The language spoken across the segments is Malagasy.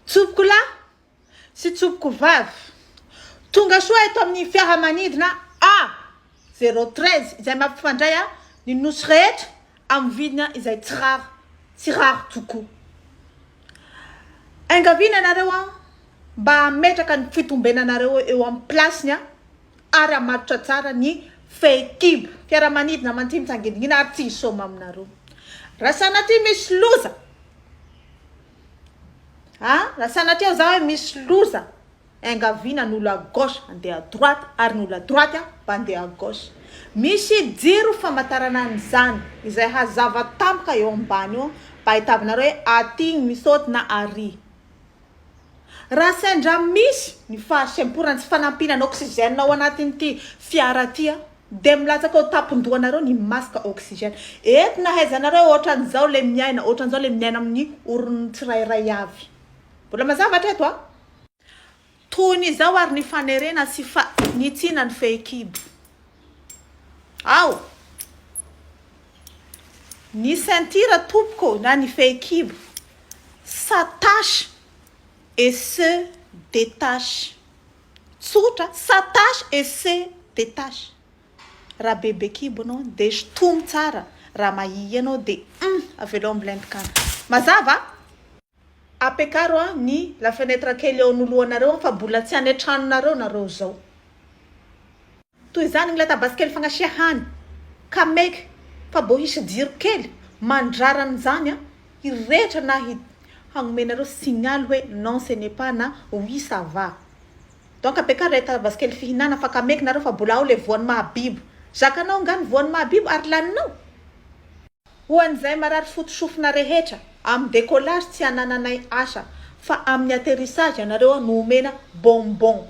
Tsopoko lahy sy tsopoko vavy tonga soa eto amin'ny fiaramanidina A013 izay mampifandray ny nosy rehetra amin'ny vidina izay tsy raro tokoa. Angaviana anareo mba hametraka ny fitombenanareo eo amin'ny plasiny ary hamatotra tsara ny fehikibo fiaramanidina mantsy mitsangidina ary tsy hisoma aminareo. Raha sanatria misy loza raha sanatria zao hoe misy loza, angaviana n'olo à gauche andeha à droite ary n'olo à droite mba andeha à gauche. Misy jiro famantarana an'izany izay hazava tampoka eo ambany eo mba ahitavanareo hoe aty misaoty na arỳ. Raha sendra misy ny fahasemporana sy fanampinana oxygène ao anatin'ity fiara ty de milatsaka ao tapon-dohanareo ny masaka oxygène. Eto nahaizanareo ohatran'izao le miaina, ohatran'izao le miaina amin'ny orony tsirairay avy. Mbola mazavatra eto toy n'izao ary ny fanerena sy nitsina ny fehikibo. Ny ceinture tompoko na ny fehikibo s'attache et se détache. Tsotra, s'attache et se détache. Raha bebe kibo anao de sotomy tsara, raha mahia anao de avelao ambilendikana. Mazava? Apekaro ny la fenêtre kely eo anoloanareo fa mbola tsy any antranonareo nareo zao. Toy izany ny lata basikely fagnasia hany ka meky fa mbo hisy jiro kely mandraran'izany hirehetra na hanomenareo signal hoe non ce n'est pas na oui ça va. Donc apekaro lata basikely fihinana fa ka meky nareo fa mbola ao le voan'ny mahabibo. Zakanao nga ny voan'ny mahabibo ary laninao. Ho an'izay marary fotosofina rehetra amin'ny décollage tsy anananay asa fa amin'ny atterrissage anareo no omena bonbon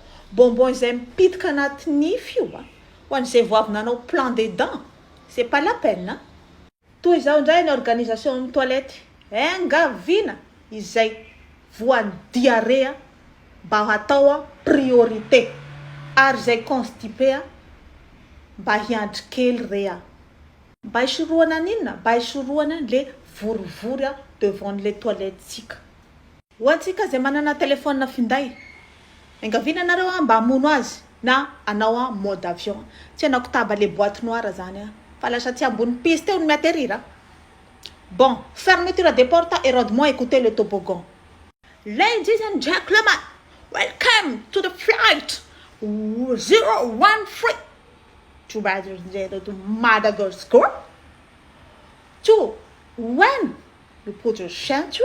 izay mipitika anaty nify io ho an'izay voavinanao plan des dents, c'est pas la peine. Toy izao indray ny organisation amin'ny toilette angaviana izay voan'ny diarrhée mba hatao priorité ary izay constipé mba hiandry kely rea. Mba hisoroana n'inona? Mba hisoroana le vorivory devant les toilettes tsika. Ho antsika zay manana téléphone finday, angaviana anareo mba hamono azy na anao mode avion. Tsy anao taba les boîtes noires zany fa lasa tsy ambony piste eo no miatterrir. Bon, fermeture des portes et rendez-moi écouter le toboggan. Ladies and gentlemen, welcome to the flight 013 to Madagascar. To when you put your ceinture